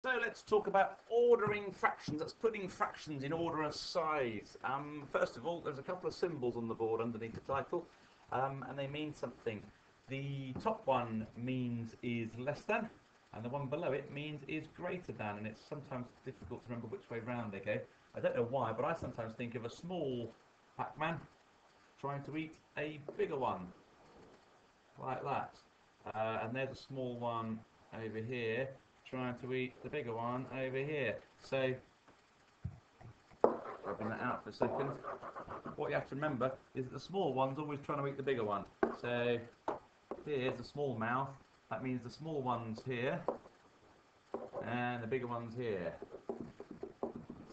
So let's talk about ordering fractions. That's putting fractions in order of size. First of all, there's a couple of symbols on the board underneath the title, and they mean something. The top one means is less than, and the one below it means is greater than, and it's sometimes difficult to remember which way round they go. I don't know why, but I sometimes think of a small Pac-Man trying to eat a bigger one, like that. And there's a small one over here trying to eat the bigger one over here. So, rubbing that out for a second. What you have to remember is that the small one's always trying to eat the bigger one. So, here's the small mouth. That means the small one's here, and the bigger one's here.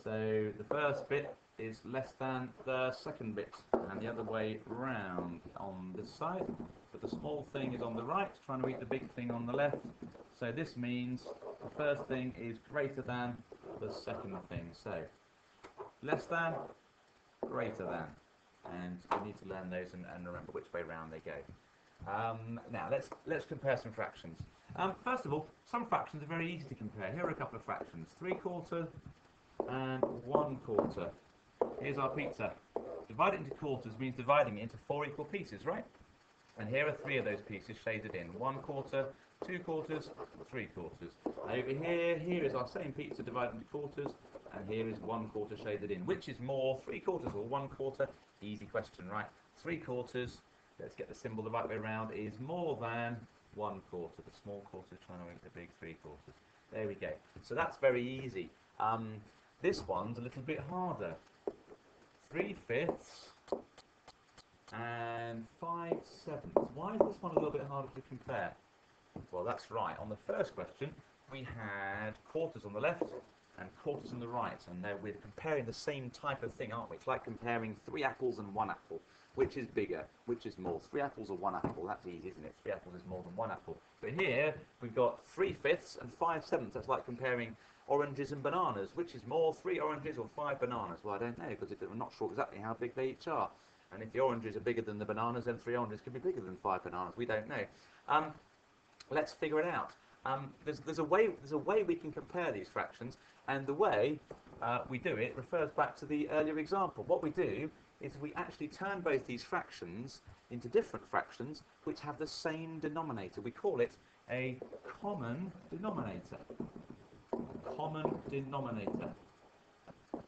So, the first bit is less than the second bit, and the other way round on this side. But the small thing is on the right, trying to eat the big thing on the left. So this means the first thing is greater than the second thing. So less than, greater than. And you need to learn those and remember which way round they go. Now let's compare some fractions. First of all, some fractions are very easy to compare. Here are a couple of fractions: 3/4 and 1/4. Here's our pizza. Divide it into quarters means dividing it into 4 equal pieces, right? And here are 3 of those pieces shaded in: 1/4, 2/4, 3/4. Over here is our same pizza divided into quarters, and here is 1/4 shaded in. Which is more, 3/4 or 1/4? Easy question, right? 3/4, let's get the symbol the right way around, is more than 1/4. The small quarter is trying to eat the big 3/4. There we go. So that's very easy. This one's a little bit harder. 3/5 and 5/7. Why is this one a little bit harder to compare? Well, that's right. On the first question, we had quarters on the left and quarters on the right, and we're comparing the same type of thing, aren't we? It's like comparing 3 apples and 1 apple. Which is bigger? Which is more? 3 apples or 1 apple? That's easy, isn't it? 3 apples is more than 1 apple. But here, we've got 3/5 and 5/7. That's like comparing oranges and bananas. Which is more, 3 oranges or 5 bananas? Well, I don't know, because we're not sure exactly how big they each are. And if the oranges are bigger than the bananas, then 3 oranges can be bigger than 5 bananas. We don't know. Let's figure it out. There's a way we can compare these fractions, and the way we do it refers back to the earlier example. What we do is we actually turn both these fractions into different fractions which have the same denominator. We call it a common denominator. Common denominator.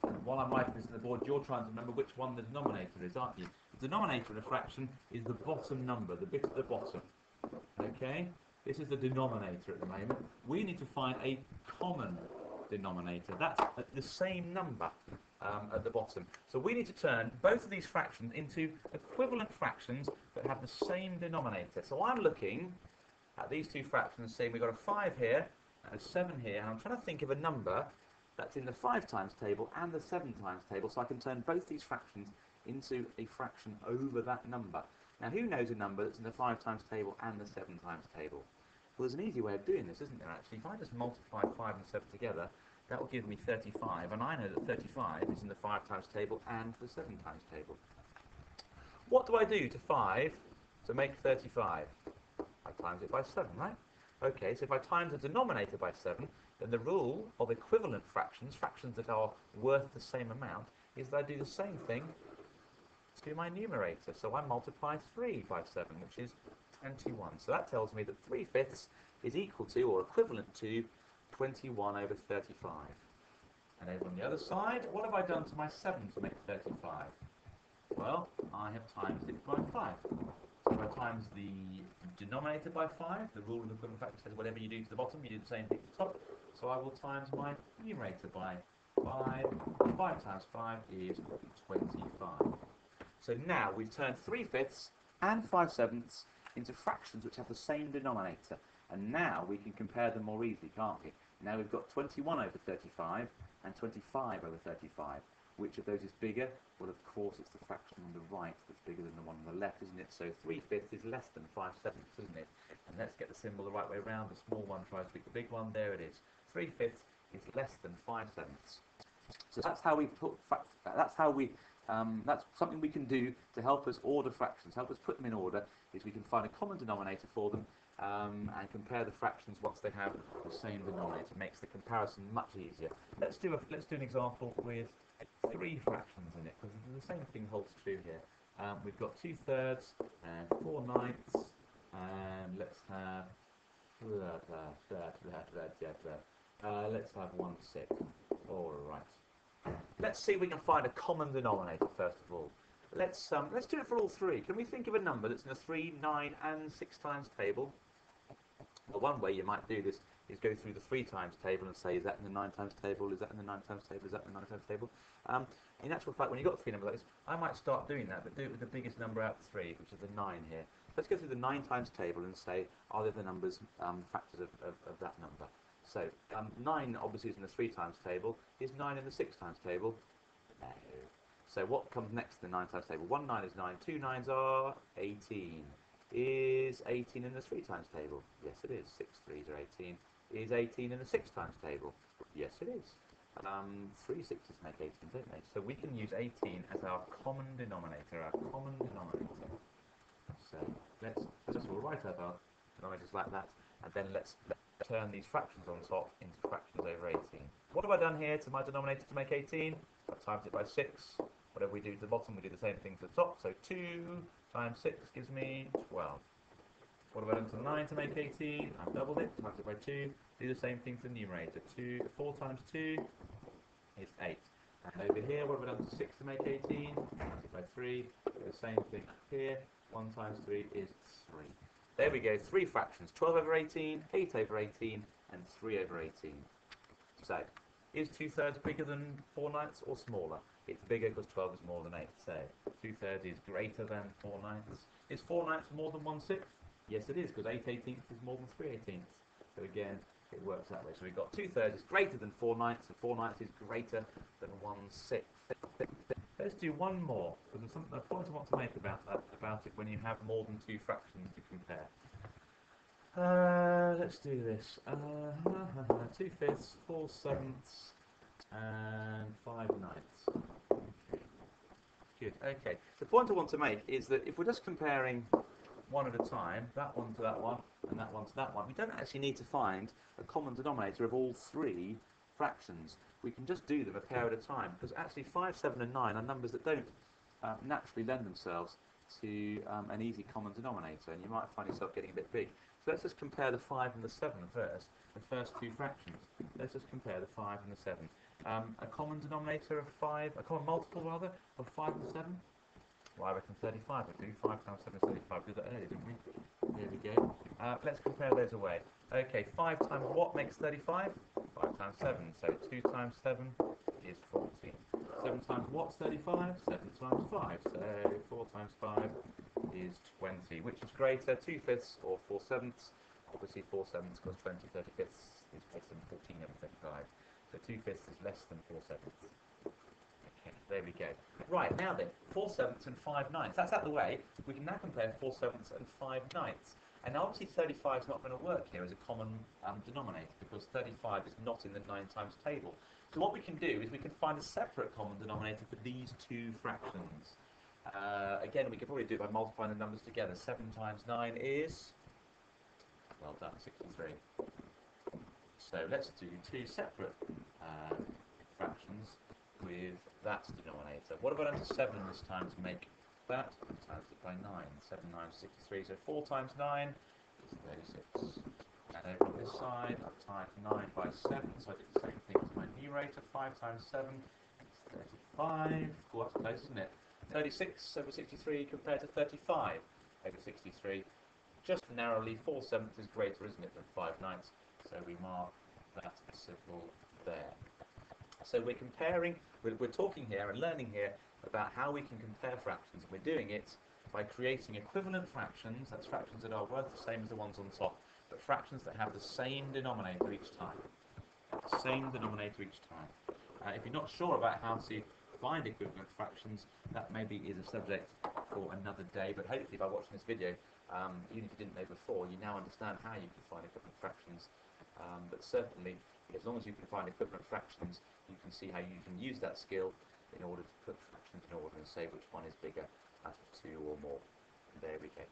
And while I'm writing this on the board, you're trying to remember which one the denominator is, aren't you? The denominator of a fraction is the bottom number, the bit at the bottom. Okay? This is the denominator at the moment. We need to find a common denominator. That's the same number at the bottom. So we need to turn both of these fractions into equivalent fractions that have the same denominator. So I'm looking at these two fractions, saying we've got a 5 here and a 7 here, and I'm trying to think of a number that's in the 5 times table and the 7 times table, so I can turn both these fractions into a fraction over that number. Now, who knows a number that's in the 5 times table and the 7 times table? Well, there's an easy way of doing this, isn't there, actually? If I just multiply 5 and 7 together, that will give me 35, and I know that 35 is in the 5 times table and the 7 times table. What do I do to 5 to make 35? I times it by 7, right? Okay, so if I times the denominator by 7, then the rule of equivalent fractions, fractions that are worth the same amount, is that I do the same thing to my numerator. So I multiply 3 by 7, which is 21. So that tells me that 3/5 is equal to or equivalent to 21 over 35. And over on the other side, what have I done to my 7 to make 35? Well, I have times it by 5. So if I times the denominator by 5, the rule of equivalent fractions says whatever you do to the bottom, you do the same thing to the top. So I will times my numerator by 5. 5 times 5 is 25. So now we've turned 3/5 and 5/7 into fractions which have the same denominator. And now we can compare them more easily, can't we? Now we've got 21 over 35 and 25 over 35. Which of those is bigger? Well, of course, it's the fraction on the right that's bigger than the one on the left, isn't it? So 3/5 is less than 5/7, isn't it? And let's get the symbol the right way around. The small one tries to beat the big one. There it is. 3/5 is less than 5/7. So that's how we put. That's something we can do to help us order fractions, help us put them in order. Is we can find a common denominator for them, and compare the fractions once they have the same denominator. Makes the comparison much easier. Let's do an example with 3 fractions in it, because the same thing holds true here. We've got 2/3 and 4/9, and let's have let's have 1/6. All right. Let's see if we can find a common denominator first of all. Let's do it for all 3. Can we think of a number that's in the 3, 9, and 6 times table? Well, one way you might do this is go through the 3 times table and say, is that in the 9 times table? Is that in the 9 times table? Is that in the 9 times table? In actual fact, when you've got 3 numbers like this, I might start doing that, but do it with the biggest number out of 3, which is the 9 here. Let's go through the 9 times table and say, are there the numbers, factors of that number? So, 9 obviously is in the 3 times table. Is 9 in the 6 times table? No. So what comes next to the 9 times table? 1 9 is 9, 2 9s are 18. Is 18 in the 3 times table? Yes, it is. 6 3s are 18. Is 18 in the 6 times table? Yes, it is. 3 6s make 18, don't they? So we can use 18 as our common denominator, So let's first of all write out our denominators like that, and then let's turn these fractions on top into fractions over 18. What have I done here to my denominator to make 18? I've times it by 6. Whatever we do to the bottom, we do the same thing to the top. So 2 times 6 gives me 12. What have I done to 9 to make 18? I've doubled it, times it by 2. Do the same thing to the numerator. 4 times 2 is 8. And over here, what have I done to 6 to make 18? Times it by 3. Do the same thing up here. 1 times 3 is 3. There we go, 3 fractions. 12 over 18, 8 over 18, and 3 over 18. So, is 2/3 bigger than 4/9 or smaller? It's bigger because 12 is more than 8. So, 2/3 is greater than 4/9. Is 4/9 more than 1/6? Yes, it is, because 8/18 is more than 3/18. So again, it works that way. So we've got 2/3 is greater than 4/9, and 4/9 is greater than 1/6. Let's do one more, because there's a point I want to make about it when you have more than 2 fractions to compare. Let's do this. 2/5, 4/7, and 5/9. Good. Okay. The point I want to make is that if we're just comparing one at a time, that one to that one, and that one to that one, we don't actually need to find a common denominator of all 3 fractions. We can just do them a pair at a time, because actually 5, 7, and 9 are numbers that don't naturally lend themselves to an easy common denominator, and you might find yourself getting a bit big. So let's just compare the 5 and the 7 first, the first 2 fractions. Let's just compare the 5 and the 7. A common denominator of 5, a common multiple rather, of 5 and 7? Well, I reckon 35 would do. 5 times 7 is 35. We did that earlier, didn't we? Here we go. Let's compare those away. Okay, 5 times what makes 35? 5 times 7. So 2 times 7 is 40. 7 times what's 35? 7 times 5. So 4 times 5 is 20. Which is greater, 2/5 or 4/7? Obviously 4/7 because 20 35 is less than 14 over 35. So 2/5 is less than 4/7. Okay, there we go. Right, now then, 4/7 and 5/9. That's out of the way. We can now compare 4/7 and 5/9. And obviously 35 is not going to work here as a common denominator, because 35 is not in the 9 times table. So what we can do is we can find a separate common denominator for these 2 fractions. Again, we can probably do it by multiplying the numbers together. 7 times 9 is, well done, 63. So let's do 2 separate fractions with that denominator. What have I done to 7 this time to make that? Times it by 9. 7 9 is 63. So 4 times 9 is 36. And over on this side, I've times 9 by 7. So I did the same thing to my numerator. 5 times 7 is 35. Cool, that's close, isn't it? 36 over 63 compared to 35 over 63. Just narrowly, 4/7 is greater, isn't it, than 5/9? So we mark that symbol there. So we're comparing, we're talking here and learning here about how we can compare fractions. We're doing it by creating equivalent fractions, that's fractions that are worth the same as the ones on top, but fractions that have the same denominator each time. Same denominator each time. If you're not sure about how to find equivalent fractions, that maybe is a subject for another day, but hopefully by watching this video, even if you didn't know before, you now understand how you can find equivalent fractions. But certainly, as long as you can find equivalent fractions, you can see how you can use that skill in order to put fractions in order and say which one is bigger out of 2 or more. There we go.